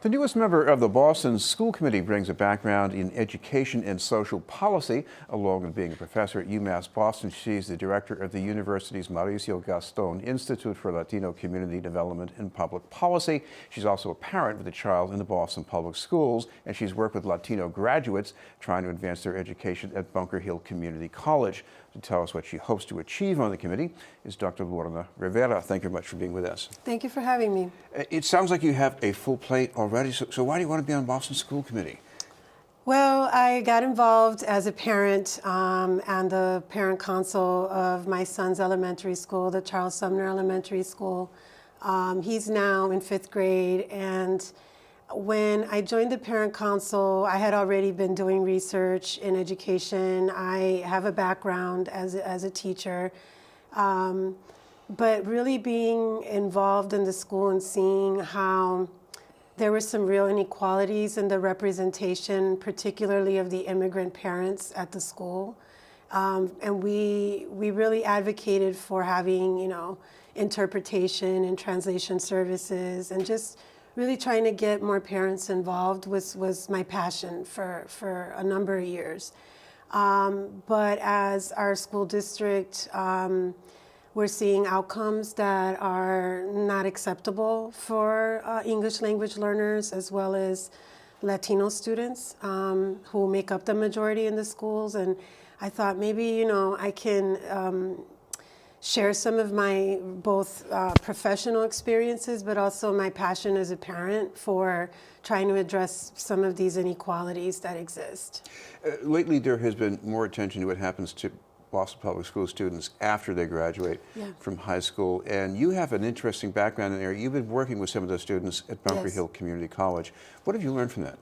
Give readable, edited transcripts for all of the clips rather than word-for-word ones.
The newest member of the Boston School Committee brings a background in education and social policy, along with being a professor at UMass Boston. She's the director of the university's Mauricio Gaston Institute for Latino Community Development and Public Policy. She's also a parent with a child in the Boston Public Schools, and she's worked with Latino graduates trying to advance their education at Bunker Hill Community College. To tell us what she hopes to achieve on the committee is Dr. Lorna Rivera. Thank you very much for being with us. Thank you for having me. It sounds like you have a full plate already, so why do you want to be on Boston School Committee? Well, I got involved as a parent and the parent council of my son's elementary school, the Charles Sumner Elementary School. He's now in 5th grade, and when I joined the parent council, I had already been doing research in education. I have a background as a teacher, but really being involved in the school and seeing how there were some real inequalities in the representation, particularly of the immigrant parents at the school. And we really advocated for having, interpretation and translation services, and just really trying to get more parents involved was my passion for a number of years. But as our school district, we're seeing outcomes that are not acceptable for English language learners as well as Latino students who make up the majority in the schools. And I thought maybe, I can share some of my both professional experiences, but also my passion as a parent for trying to address some of these inequalities that exist. Lately, there has been more attention to what happens to Boston Public School students after they graduate from high school, and you have an interesting background in there. You've been working with some of those students at Bunker Hill Community College. What have you learned from that?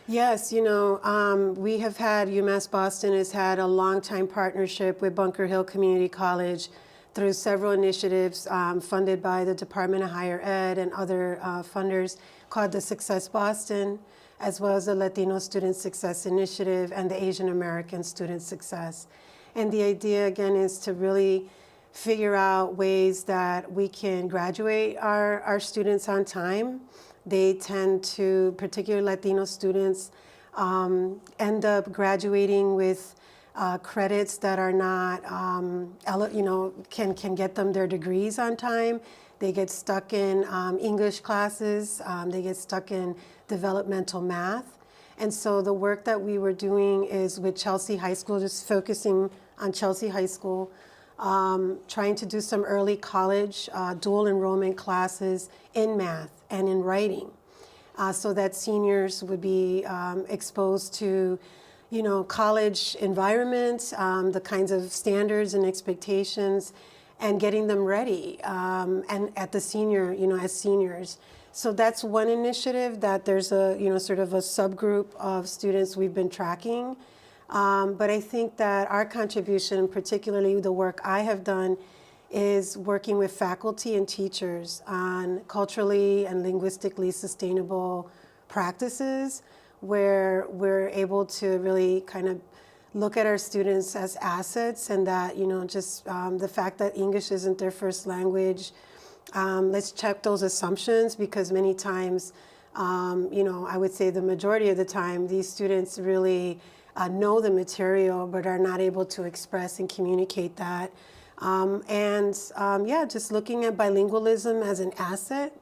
Yes, we have had, UMass Boston has had a long-time partnership with Bunker Hill Community College through several initiatives funded by the Department of Higher Ed and other funders called the Success Boston, as well as the Latino Student Success Initiative and the Asian American Student Success. And the idea, again, is to really figure out ways that we can graduate our students on time. They tend to, particularly Latino students, end up graduating with credits that are not, can get them their degrees on time. They get stuck in English classes. They get stuck in developmental math. And so the work that we were doing is with Chelsea High School, just focusing on Chelsea High School, trying to do some early college dual enrollment classes in math and in writing, so that seniors would be exposed to college environment, the kinds of standards and expectations, and getting them ready and at the senior, as seniors. So that's one initiative that there's a, sort of a subgroup of students we've been tracking. But I think that our contribution, particularly the work I have done, is working with faculty and teachers on culturally and linguistically sustainable practices, where we're able to really kind of look at our students as assets, and that, just the fact that English isn't their first language, let's check those assumptions, because many times, I would say the majority of the time, these students really know the material but are not able to express and communicate that. Just looking at bilingualism as an asset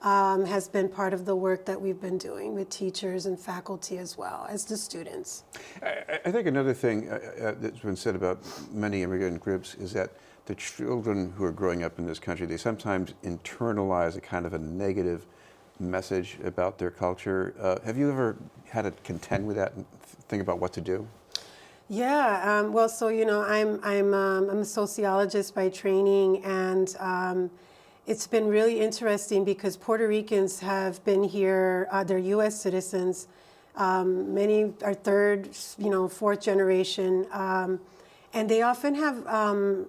has been part of the work that we've been doing with teachers and faculty as well as the students. I think another thing that's been said about many immigrant groups is that the children who are growing up in this country, they sometimes internalize a kind of a negative message about their culture. Have you ever had to contend with that and think about what to do? Yeah, I'm a sociologist by training, and it's been really interesting because Puerto Ricans have been here, they're U.S. citizens. Many are third, fourth generation, and they often have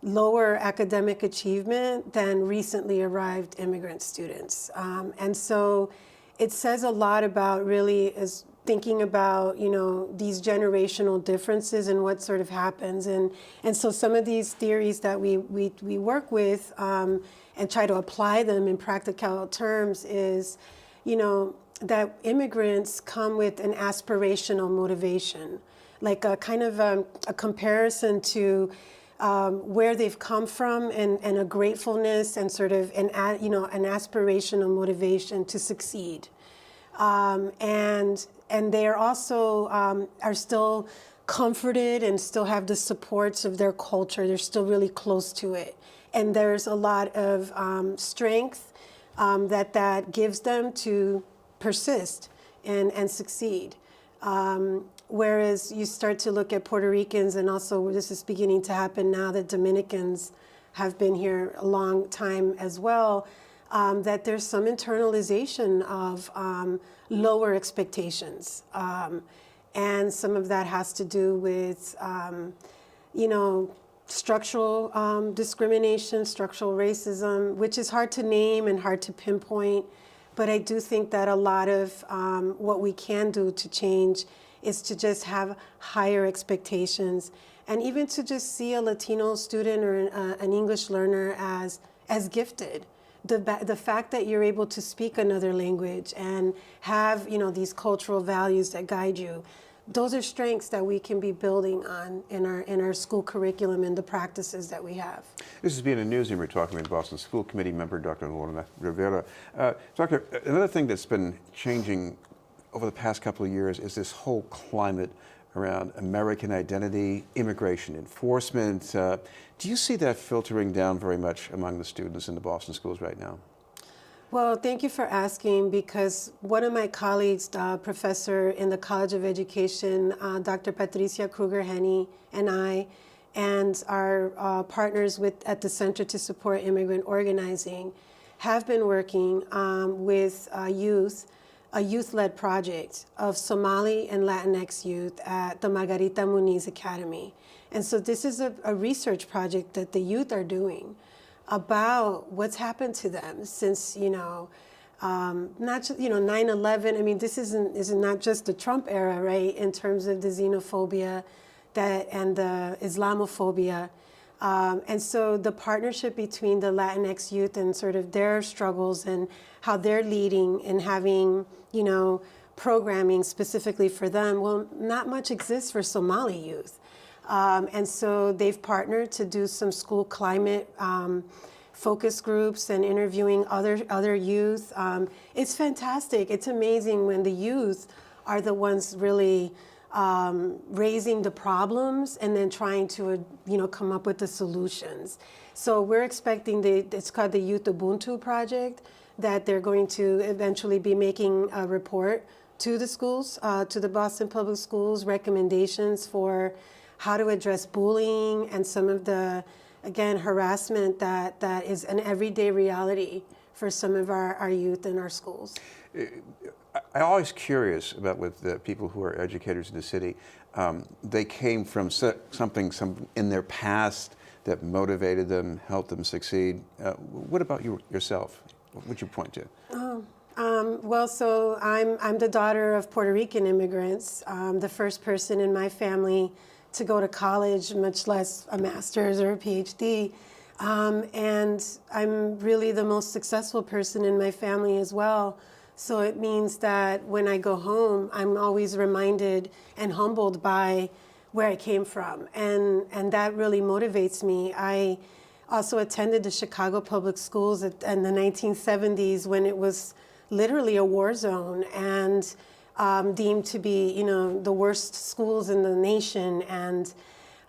lower academic achievement than recently arrived immigrant students. And so it says a lot about really is thinking about, these generational differences and what sort of happens. And so some of these theories that we work with and try to apply them in practical terms is, that immigrants come with an aspirational motivation, like a kind of a comparison to where they've come from, and a gratefulness and sort of an aspirational motivation to succeed. And they are also are still comforted and still have the supports of their culture. They're still really close to it, and there's a lot of strength that gives them to persist and succeed. Whereas you start to look at Puerto Ricans, and also this is beginning to happen now that Dominicans have been here a long time as well, that there's some internalization of lower expectations. And some of that has to do with, structural discrimination, structural racism, which is hard to name and hard to pinpoint. But I do think that a lot of what we can do to change is to just have higher expectations, and even to just see a Latino student or an English learner as gifted. The fact that you're able to speak another language and have these cultural values that guide you, those are strengths that we can be building on in our school curriculum and the practices that we have. This is Being a Newsroom. We're talking with Boston School Committee member Dr. Lorna Rivera. Doctor, another thing that's been changing over the past couple of years is this whole climate around American identity, immigration enforcement. Do you see that filtering down very much among the students in the Boston schools right now? Well, thank you for asking, because one of my colleagues, professor in the College of Education, Dr. Patricia Kruger-Henny, and I, and our partners at the Center to Support Immigrant Organizing, have been working with youth, a youth-led project of Somali and Latinx youth at the Margarita Muniz Academy. And so this is a research project that the youth are doing about what's happened to them since, not just, 9/11. I mean, this is not just the Trump era, right, in terms of the xenophobia and the Islamophobia. And so the partnership between the Latinx youth and sort of their struggles and how they're leading and having, programming specifically for them, well, not much exists for Somali youth. And so they've partnered to do some school climate focus groups and interviewing other youth. It's fantastic. It's amazing when the youth are the ones really raising the problems and then trying to come up with the solutions. So we're expecting it's called the Youth Ubuntu Project, that they're going to eventually be making a report to the schools, to the Boston Public Schools, recommendations for how to address bullying and some of the, again, harassment that is an everyday reality for some of our youth in our schools. I'm always curious about with the people who are educators in the city. They came from something in their past that motivated them, helped them succeed. What about yourself? What would you point to? Well, so I'm the daughter of Puerto Rican immigrants, the first person in my family to go to college, much less a master's or a PhD. And I'm really the most successful person in my family as well. So it means that when I go home, I'm always reminded and humbled by where I came from. And that really motivates me. I also attended the Chicago Public Schools in the 1970s when it was literally a war zone and deemed to be, the worst schools in the nation. And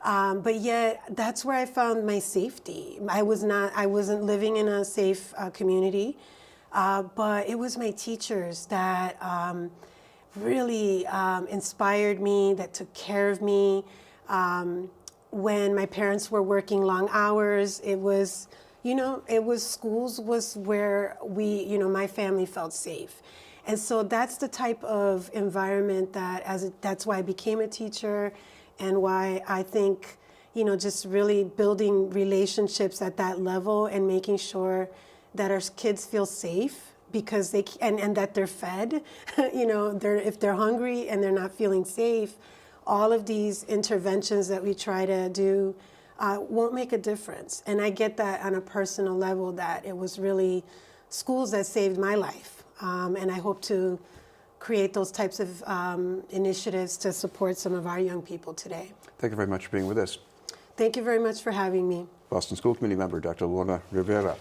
but yet that's where I found my safety. I wasn't living in a safe community, but it was my teachers that really inspired me, that took care of me. When my parents were working long hours, it was schools was where my family felt safe. And so that's the type of environment that's why I became a teacher, and why I think, just really building relationships at that level and making sure that our kids feel safe, because and that they're fed, if they're hungry and they're not feeling safe, all of these interventions that we try to do won't make a difference. And I get that on a personal level, that it was really schools that saved my life. And I hope to create those types of initiatives to support some of our young people today. Thank you very much for being with us. Thank you very much for having me. Boston School Committee member Dr. Lorna Rivera.